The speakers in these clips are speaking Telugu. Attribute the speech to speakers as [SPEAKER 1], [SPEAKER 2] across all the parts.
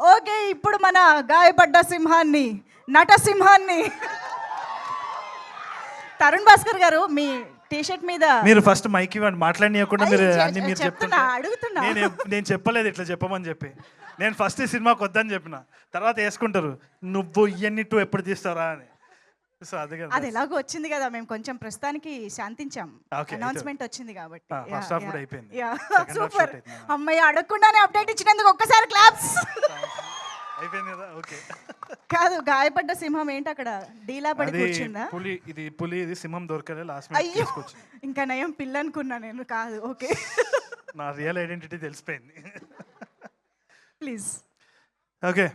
[SPEAKER 1] ఓకే, ఇప్పుడు మన గాయపడ్డ సింహాన్ని, నటసింహాన్ని తరుణ్ భాస్కర్ గారు, మీ టీషర్ట్ మీద
[SPEAKER 2] మీరు ఫస్ట్ మైక్ ఇవ్వండి, మాట్లాడనీయకుండా మీరు అన్ని మీరు
[SPEAKER 1] చెప్తున్నా,
[SPEAKER 2] చెప్తున్నా.
[SPEAKER 1] అడుగుతున్నా.
[SPEAKER 2] నేను చెప్పలేదు ఇట్లా చెప్పమని చెప్పి. నేను ఫస్ట్ ఈ సినిమాకి వద్దని చెప్పిన, తర్వాత వేసుకుంటారు నువ్వు ఇవన్నీ టూ ఎప్పుడు తీస్తారా అని. సో అదే కదా,
[SPEAKER 1] అది ఎలాగో వచ్చింది కదా, మేము కొంచెం ప్రస్తుతానికి శాంతించాం.
[SPEAKER 2] Okay,
[SPEAKER 1] అనౌన్స్మెంట్ వచ్చింది కాబట్టి.
[SPEAKER 2] ఫస్ట్ హాఫ్ కూడా అయిపోయింది.
[SPEAKER 1] సూపర్. అమ్మాయి అడగకుండానే అప్డేట్ ఇచ్చినందుకు ఒక్కసారి క్లాప్స్.
[SPEAKER 2] అయిపోయింది కదా, ఓకే.
[SPEAKER 1] కాదు, గాయపడ్డ సింహం ఏంటి అక్కడ డీలా పడి
[SPEAKER 2] అది
[SPEAKER 1] కూర్చుందా?
[SPEAKER 2] పులి ఇది సింహం దొరకలే, లాస్ట్
[SPEAKER 1] అయ్యో,
[SPEAKER 2] తీసుకొచ్చి.
[SPEAKER 1] ఇంకా నయం పిల్ల అనుకున్నా నేను. కాదు, ఓకే.
[SPEAKER 2] నా రియల్ ఐడెంటిటీ తెలిసిపోయింది.
[SPEAKER 1] ప్లీజ్.
[SPEAKER 2] ఓకే,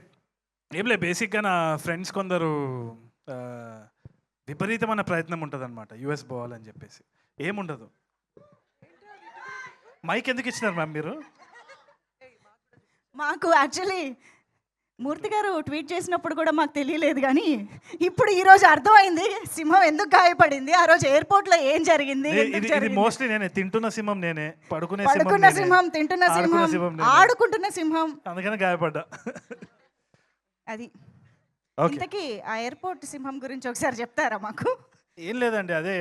[SPEAKER 2] ఏం లేదు, బేసిక్గా నా ఫ్రెండ్స్ కొందరు విపరీతమైన ప్రయత్నం ఉంటుంది అనమాట యూఎస్ పోవాలని చెప్పేసి. ఏముండదు. మైక్ ఎందుకు ఇచ్చినారు మ్యామ్ మీరు?
[SPEAKER 1] మాకు యాక్చువల్లీ మూర్తి గారు ట్వీట్ చేసినప్పుడు కూడా మాకు తెలియలేదు, కానీ ఇప్పుడు ఈ రోజు అర్థమైంది సింహం ఎందుకు గాయపడింది, ఆ రోజు ఎయిర్పోర్ట్ లో ఏం జరిగింది.
[SPEAKER 2] ఇది మోస్ట్లీ నేనే, తింటున్న సింహం నేనే,
[SPEAKER 1] పడుకున్న సింహం, తింటున్న సింహం, ఆడుకుంటున్న సింహం,
[SPEAKER 2] అందుకనే గాయపడ్డా.
[SPEAKER 1] అది. ఇంతకీ ఆ ఎయిర్పోర్ట్ సింహం గురించి ఒకసారి చెప్తారా మాకు?
[SPEAKER 2] ఏం లేదండి, అదే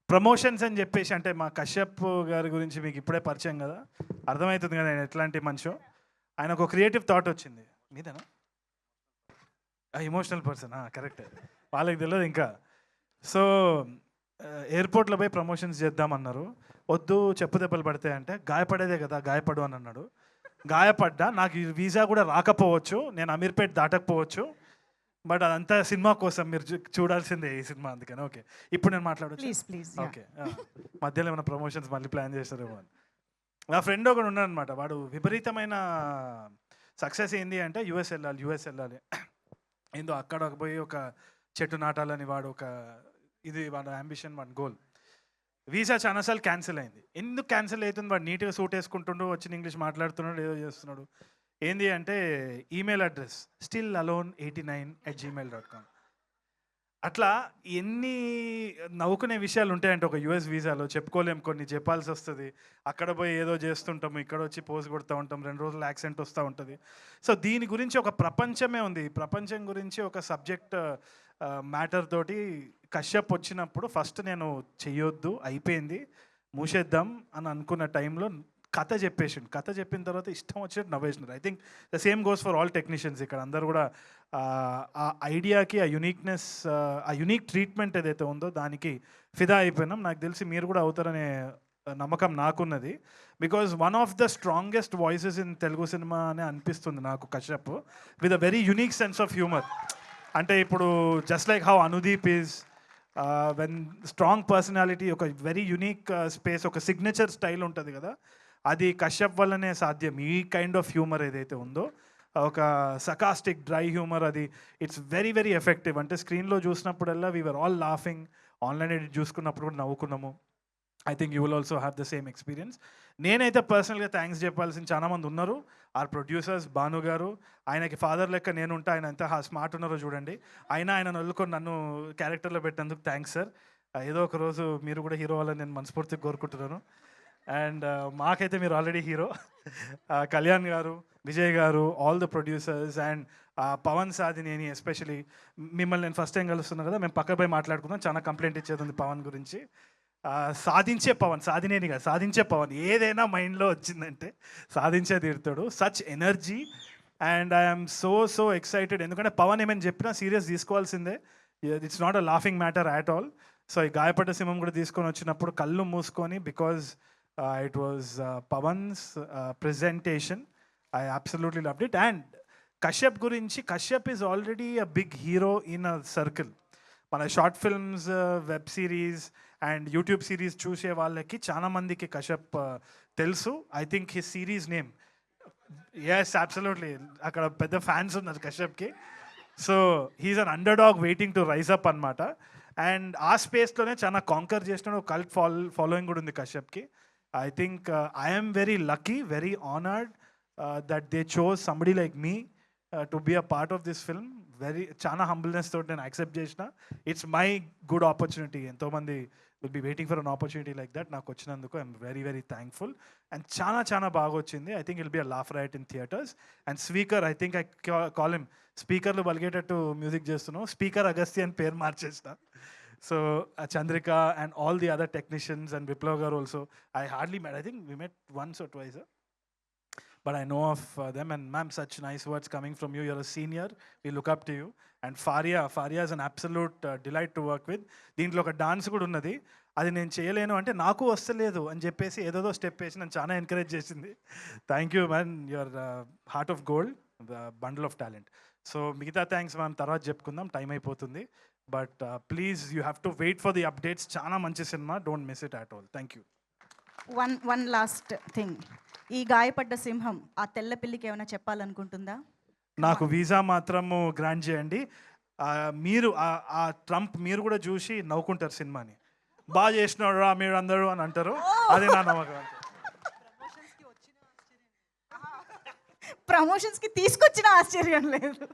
[SPEAKER 2] ప్రమోషన్స్ అని చెప్పేసి, అంటే మా కశ్యప్ గారి గురించి మీకు ఇప్పుడే పరిచయం కదా, అర్థమవుతుంది కదా ఆయన ఎట్లాంటి మనిషి. ఆయన ఒక క్రియేటివ్ థాట్ వచ్చింది. మీదేనా? ఎమోషనల్ పర్సన్, కరెక్ట్, వాళ్ళకి తెలియదు ఇంకా. సో ఎయిర్పోర్ట్లో పోయి ప్రమోషన్స్ చేద్దామన్నారు. వద్దు, చెప్పు దెబ్బలు పడతాయంటే, గాయపడేదే కదా, గాయపడు అని అన్నాడు. గాయపడ్డా, నాకు ఈ వీసా కూడా రాకపోవచ్చు, నేను అమీర్పేట్ దాటకపోవచ్చు, బట్ అదంతా సినిమా కోసం, మీరు చూడాల్సిందే ఈ సినిమా, అందుకని. ఓకే, ఇప్పుడు నేను మాట్లాడచ్చు?
[SPEAKER 1] Please please.
[SPEAKER 2] ఓకే, మధ్యలో ఏమైనా ప్రమోషన్స్ మళ్ళీ ప్లాన్ చేస్తారేమో అని. నా ఫ్రెండ్ ఒకడు ఉన్నాడు అనమాట, వాడు విపరీతమైన సక్సెస్ ఏంది అంటే యూఎస్ వెళ్ళాలి ఏందో, అక్కడ పోయి ఒక చెట్టు నాటాలని వాడు ఒక ఇది వాడు అంబిషన్, వాడి గోల్. వీసా చాలాసార్లు క్యాన్సిల్ అయింది. ఎందుకు క్యాన్సిల్ అవుతుంది? వాడు నీట్గా సూట్ వేసుకుంటుండు, వచ్చిన ఇంగ్లీష్ మాట్లాడుతున్నాడు, ఏదో చేస్తున్నాడు. ఏంది అంటే ఈమెయిల్ అడ్రస్ stillalone89@gmail.com. అట్లా ఎన్ని నవ్వుకునే విషయాలు ఉంటాయంటే ఒక యూఎస్ వీసాలో, చెప్పుకోలేం, కొన్ని చెప్పాల్సి వస్తుంది. అక్కడ పోయి ఏదో చేస్తుంటాము, ఇక్కడ వచ్చి పోజ్ కొడుతూ ఉంటాం, 2 రోజులు యాక్సెంట్ వస్తూ ఉంటుంది. సో దీని గురించి ఒక ప్రపంచమే ఉంది. ఈ ప్రపంచం గురించి ఒక సబ్జెక్ట్ మ్యాటర్ తోటి కశ్యప్ వచ్చినప్పుడు ఫస్ట్ నేను చెయ్యొద్దు, అయిపోయింది, మూసేద్దాం అని అనుకున్న టైంలో కథ చెప్పిన తర్వాత ఇష్టం వచ్చినట్టు నవ్వేసినారు. I think the same goes for all technicians. ఇక్కడ అందరూ కూడా ఆ ఐడియాకి, ఆ యునిక్నెస్, ఆ యునిక్ ట్రీట్మెంట్ ఏదైతే ఉందో దానికి ఫిదా అయిపోయినాం. నాకు తెలిసి మీరు కూడా అవుతారనే నమ్మకం నాకున్నది. Because one of the strongest voices in Telugu cinema అని అనిపిస్తుంది నాకు Kashyap, with a very unique sense of humour. అంటే ఇప్పుడు just like how Anudeep is when strong personality, ఒక వెరీ యునిక్ స్పేస్, ఒక సిగ్నేచర్ స్టైల్ ఉంటుంది కదా, అది కశ్యప్ వల్లనే సాధ్యం. ఈ కైండ్ ఆఫ్ హ్యూమర్ ఏదైతే ఉందో, ఒక సకాస్టిక్ డ్రై హ్యూమర్, అది ఇట్స్ వెరీ వెరీ ఎఫెక్టివ్. అంటే స్క్రీన్లో చూసినప్పుడల్లా we're all laughing, online edit చూసుకున్నప్పుడు కూడా నవ్వుకున్నాము. I think you will also have the same experience. నేనైతే పర్సనల్గా థ్యాంక్స్ చెప్పాల్సిన చాలామంది ఉన్నారు. ఆర్ ప్రొడ్యూసర్స్, భాను గారు, ఆయనకి ఫాదర్ లెక్క నేనుంటా, ఆయన ఎంత స్మార్ట్ ఉన్నారో చూడండి. ఆయన వదులుకొని నన్ను క్యారెక్టర్లో పెట్టినందుకు థ్యాంక్స్ సార్. ఏదో ఒక రోజు మీరు కూడా హీరో అవ్వాలని నేను మనస్ఫూర్తిగా కోరుకుంటున్నాను. అండ్ మాకైతే మీరు already hero. Kalyan garu, Vijay garu, all the producers, and Pavan Sadhineni especially. మిమ్మల్ని నేను ఫస్ట్ టైం కలుస్తున్నాను కదా, మేము పక్క పోయి మాట్లాడుకుందాం, చాలా కంప్లైంట్ ఇచ్చేది ఉంది పవన్ గురించి. సాధించే పవన్, సాధినేనిగా సాధించే పవన్, ఏదైనా మైండ్లో వచ్చిందంటే సాధించే తీరుతాడు. Such energy, and I'm so excited. ఎందుకంటే పవన్ ఏమైనా చెప్పినా సీరియస్ తీసుకోవాల్సిందే. It's not a laughing matter at all. So ఈ గాయపడ్డ సింహం కూడా తీసుకొని వచ్చినప్పుడు కళ్ళు మూసుకొని, because it was Pawan's presentation. I absolutely loved it. And Kashyap గురించి, Kashyap is already a big hero in a circle. మన short films, web series and YouTube series చూసే వాళ్ళకి చాలా మందికి కశ్యప్ తెలుసు. I think his series name, yes absolutely, అక్కడ పెద్ద ఫ్యాన్స్ ఉన్నారు కశ్యప్కి. So he's an underdog waiting to rise up అనమాట. అండ్ ఆ స్పేస్లోనే చాలా కాంకర్ చేసిన కల్ట్ ఫాలోయింగ్ కూడా ఉంది కశ్యప్కి. I think I am very lucky, very honored that they chose somebody like me to be a part of this film. Very chana humbleness tho నేను యాక్సెప్ట్ చేసిన. It's my good opportunity. ఎంతోమంది will be waiting for an opportunity like that. నాకు వచ్చినందుకు I'm very very thankful. And చాలా బాగా వచ్చింది. I think I'll be a laugh riot in theatres. And speaker, I think I call him స్పీకర్లు బలిగేటట్టు మ్యూజిక్ చేస్తున్నావు, స్పీకర్ అగస్త్య అని పేరు మార్చేసిన. So Chandrika and all the other technicians and Viplav గారు also, I hardly met, I think we met once or twice, but I know of them. And ma'am, such nice words coming from you. You're a senior, we look up to you. And Faria is an absolute delight to work with. దీంట్లో ఒక డాన్స్ కూడా ఉన్నది, అది నేను చేయలేను అంటే నాకు వస్తలేదు అని చెప్పేసి ఏదో స్టెప్ వేసి నన్ను చాలా ఎంకరేజ్ చేసింది. Thank you ma'am, your heart of gold, bundle of talent. So మిగతా థ్యాంక్స్ మ్యామ్ తర్వాత చెప్పుకుందాం, టైం అయిపోతుంది. But please you have to wait for the updates. చాలా మంచి సినిమా, don't miss it at all. Thank you.
[SPEAKER 1] One last thing, ఈ గాయపడ్డ సింహం ఆ తెల్ల పిల్లికి ఏమైనా చెప్పాలనుకుంటుందా?
[SPEAKER 2] నాకు వీసా మాత్రము గ్రాంట్ చేయండి. మీరు ఆ ట్రంప్ మీరు కూడా చూసి నవ్వుకుంటారు సినిమాని, బాగా చేసినాడు రా మీరు అందరూ అని అంటారు. అదే నా నమ్మకం.
[SPEAKER 1] ప్రమోషన్స్కి తీసుకొచ్చిన ఆశ్చర్యం లేదు.